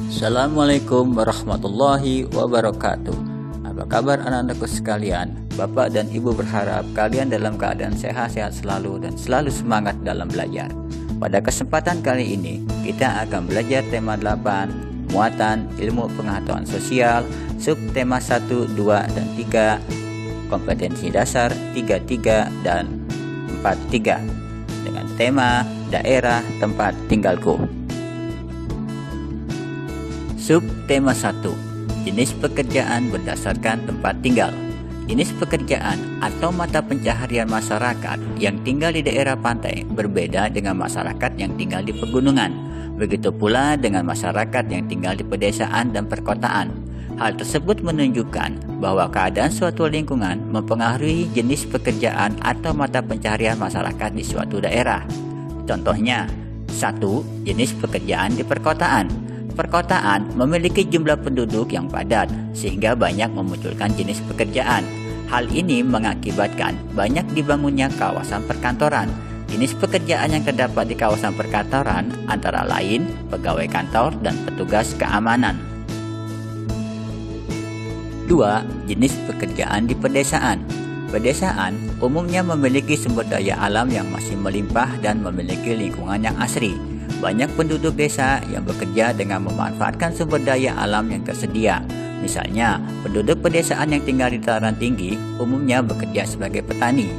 Assalamualaikum warahmatullahi wabarakatuh. Apa kabar anak-anakku sekalian? Bapak dan Ibu berharap kalian dalam keadaan sehat-sehat selalu dan selalu semangat dalam belajar. Pada kesempatan kali ini, kita akan belajar tema 8, muatan ilmu pengetahuan sosial, subtema 1, 2, dan 3, kompetensi dasar 33 dan 43, dengan tema daerah tempat tinggalku. Subtema 1. Jenis pekerjaan berdasarkan tempat tinggal. Jenis pekerjaan atau mata pencaharian masyarakat yang tinggal di daerah pantai berbeda dengan masyarakat yang tinggal di pegunungan. Begitu pula dengan masyarakat yang tinggal di pedesaan dan perkotaan. Hal tersebut menunjukkan bahwa keadaan suatu lingkungan mempengaruhi jenis pekerjaan atau mata pencaharian masyarakat di suatu daerah. Contohnya, 1. Jenis pekerjaan di perkotaan. Perkotaan memiliki jumlah penduduk yang padat sehingga banyak memunculkan jenis pekerjaan. Hal ini mengakibatkan banyak dibangunnya kawasan perkantoran. Jenis pekerjaan yang terdapat di kawasan perkantoran antara lain pegawai kantor dan petugas keamanan. 2. Jenis pekerjaan di pedesaan. Pedesaan umumnya memiliki sumber daya alam yang masih melimpah dan memiliki lingkungan yang asri. Banyak penduduk desa yang bekerja dengan memanfaatkan sumber daya alam yang tersedia. Misalnya, penduduk pedesaan yang tinggal di dataran tinggi umumnya bekerja sebagai petani.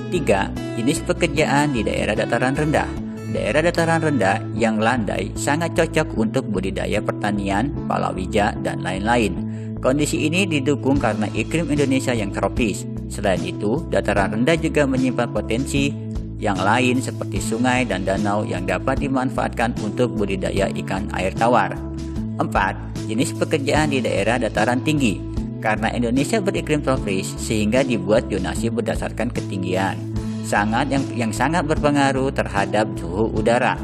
3. Jenis pekerjaan di daerah dataran rendah. Daerah dataran rendah yang landai sangat cocok untuk budidaya pertanian, palawija, dan lain-lain. Kondisi ini didukung karena iklim Indonesia yang tropis. Selain itu, dataran rendah juga menyimpan potensi yang lain seperti sungai dan danau yang dapat dimanfaatkan untuk budidaya ikan air tawar. 4. Jenis pekerjaan di daerah dataran tinggi. Karena Indonesia beriklim tropis sehingga dibuat zonasi berdasarkan ketinggian. Yang sangat berpengaruh terhadap suhu udara.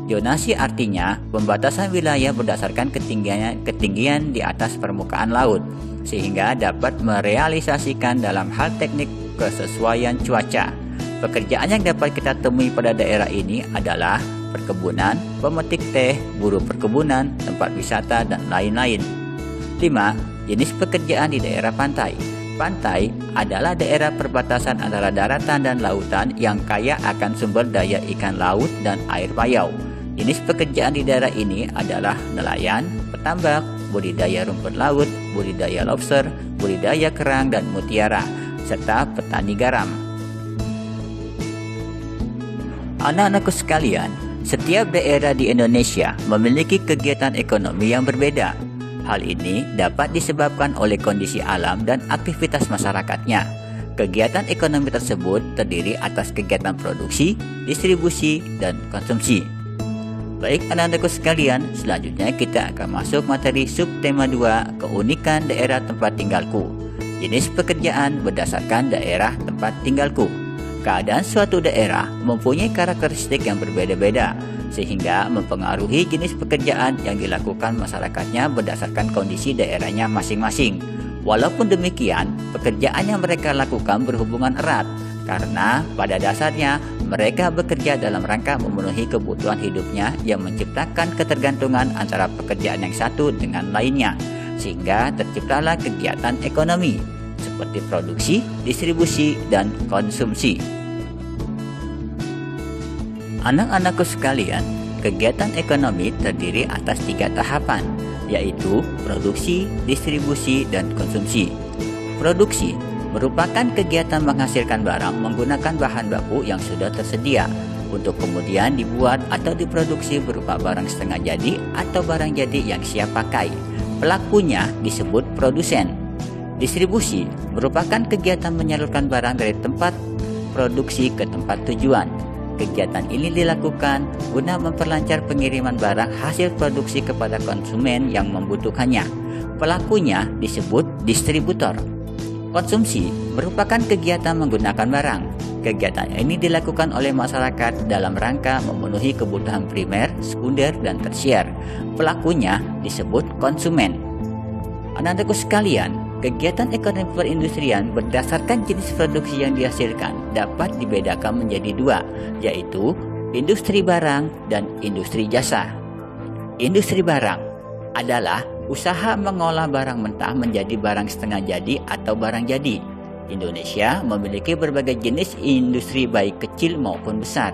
Zonasi artinya pembatasan wilayah berdasarkan ketinggian di atas permukaan laut, sehingga dapat merealisasikan dalam hal teknik kesesuaian cuaca. Pekerjaan yang dapat kita temui pada daerah ini adalah perkebunan, pemetik teh, buruh perkebunan, tempat wisata, dan lain-lain. 5. Jenis pekerjaan di daerah pantai. Pantai adalah daerah perbatasan antara daratan dan lautan yang kaya akan sumber daya ikan laut dan air payau. Jenis pekerjaan di daerah ini adalah nelayan, petambak, budidaya rumput laut, budidaya lobster, budidaya kerang dan mutiara, serta petani garam. Anak-anakku sekalian, setiap daerah di Indonesia memiliki kegiatan ekonomi yang berbeda. Hal ini dapat disebabkan oleh kondisi alam dan aktivitas masyarakatnya. Kegiatan ekonomi tersebut terdiri atas kegiatan produksi, distribusi, dan konsumsi. Baik anak-anakku sekalian, selanjutnya kita akan masuk materi subtema 2, keunikan daerah tempat tinggalku. Jenis pekerjaan berdasarkan daerah tempat tinggalku. Keadaan suatu daerah mempunyai karakteristik yang berbeda-beda, sehingga mempengaruhi jenis pekerjaan yang dilakukan masyarakatnya berdasarkan kondisi daerahnya masing-masing. Walaupun demikian, pekerjaan yang mereka lakukan berhubungan erat, karena pada dasarnya mereka bekerja dalam rangka memenuhi kebutuhan hidupnya yang menciptakan ketergantungan antara pekerjaan yang satu dengan lainnya, sehingga terciptalah kegiatan ekonomi seperti produksi, distribusi, dan konsumsi. Anak-anakku sekalian, kegiatan ekonomi terdiri atas 3 tahapan, yaitu produksi, distribusi, dan konsumsi. Produksi merupakan kegiatan menghasilkan barang menggunakan bahan baku yang sudah tersedia, untuk kemudian dibuat atau diproduksi berupa barang setengah jadi atau barang jadi yang siap pakai. Pelakunya disebut produsen. Distribusi merupakan kegiatan menyalurkan barang dari tempat produksi ke tempat tujuan. Kegiatan ini dilakukan guna memperlancar pengiriman barang hasil produksi kepada konsumen yang membutuhkannya. Pelakunya disebut distributor. Konsumsi merupakan kegiatan menggunakan barang. Kegiatan ini dilakukan oleh masyarakat dalam rangka memenuhi kebutuhan primer, sekunder, dan tersier. Pelakunya disebut konsumen. Anak-anakku sekalian, kegiatan ekonomi perindustrian berdasarkan jenis produksi yang dihasilkan dapat dibedakan menjadi 2, yaitu industri barang dan industri jasa. Industri barang adalah usaha mengolah barang mentah menjadi barang setengah jadi atau barang jadi. Indonesia memiliki berbagai jenis industri baik kecil maupun besar.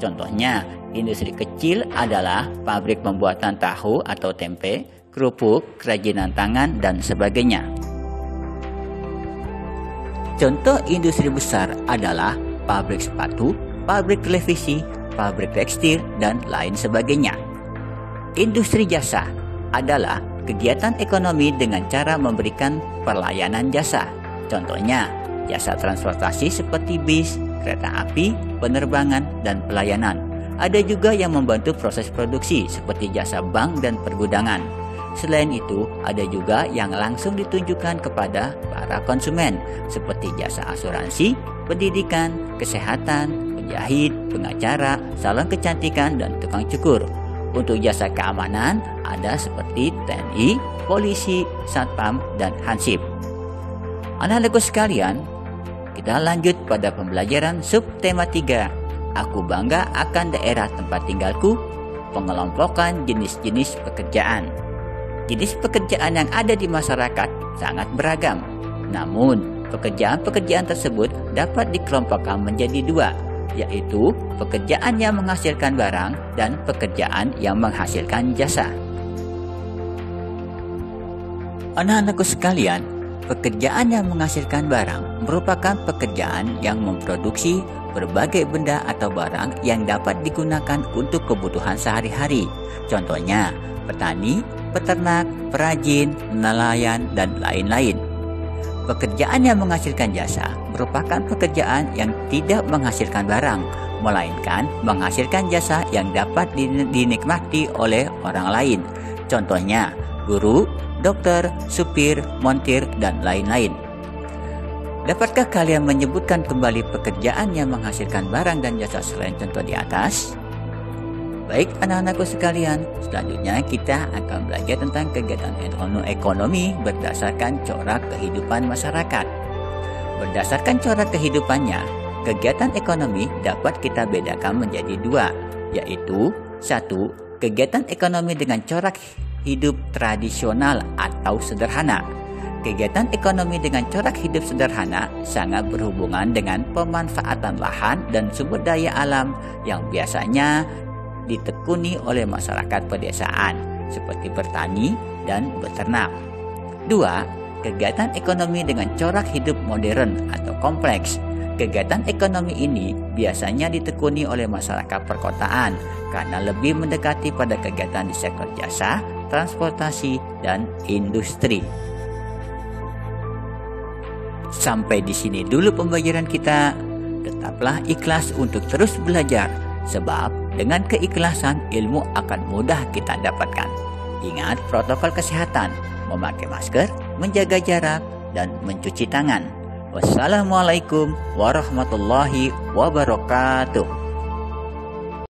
Contohnya, industri kecil adalah pabrik pembuatan tahu atau tempe, kerupuk, kerajinan tangan, dan sebagainya. Contoh industri besar adalah pabrik sepatu, pabrik televisi, pabrik tekstil, dan lain sebagainya. Industri jasa adalah kegiatan ekonomi dengan cara memberikan pelayanan jasa. Contohnya, jasa transportasi seperti bis, kereta api, penerbangan, dan pelayanan. Ada juga yang membantu proses produksi seperti jasa bank dan pergudangan. Selain itu, ada juga yang langsung ditunjukkan kepada para konsumen seperti jasa asuransi, pendidikan, kesehatan, penjahit, pengacara, salon kecantikan, dan tukang cukur. Untuk jasa keamanan ada seperti TNI, polisi, satpam, dan hansip. Anak-anakku sekalian, kita lanjut pada pembelajaran subtema 3. Aku bangga akan daerah tempat tinggalku. Pengelompokan jenis-jenis pekerjaan. Jenis pekerjaan yang ada di masyarakat sangat beragam. Namun, pekerjaan-pekerjaan tersebut dapat dikelompokkan menjadi dua, yaitu pekerjaan yang menghasilkan barang dan pekerjaan yang menghasilkan jasa. Anak-anakku sekalian, pekerjaan yang menghasilkan barang merupakan pekerjaan yang memproduksi berbagai benda atau barang yang dapat digunakan untuk kebutuhan sehari-hari. Contohnya, petani, peternak, perajin, nelayan, dan lain-lain. Pekerjaan yang menghasilkan jasa merupakan pekerjaan yang tidak menghasilkan barang, melainkan menghasilkan jasa yang dapat dinikmati oleh orang lain. Contohnya, guru, dokter, supir, montir, dan lain-lain. Dapatkah kalian menyebutkan kembali pekerjaan yang menghasilkan barang dan jasa selain contoh di atas? Baik anak-anakku sekalian, selanjutnya kita akan belajar tentang kegiatan ekonomi berdasarkan corak kehidupan masyarakat. Berdasarkan corak kehidupannya, kegiatan ekonomi dapat kita bedakan menjadi dua, yaitu 1. Kegiatan ekonomi dengan corak hidup tradisional atau sederhana. Kegiatan ekonomi dengan corak hidup sederhana sangat berhubungan dengan pemanfaatan lahan dan sumber daya alam yang biasanya ditekuni oleh masyarakat pedesaan seperti bertani dan beternak. 2. Kegiatan ekonomi dengan corak hidup modern atau kompleks. Kegiatan ekonomi ini biasanya ditekuni oleh masyarakat perkotaan karena lebih mendekati pada kegiatan di sektor jasa, transportasi, dan industri. Sampai di sini dulu pembelajaran kita. Tetaplah ikhlas untuk terus belajar, sebab dengan keikhlasan ilmu akan mudah kita dapatkan. Ingat protokol kesehatan, memakai masker, menjaga jarak, dan mencuci tangan. Wassalamualaikum warahmatullahi wabarakatuh.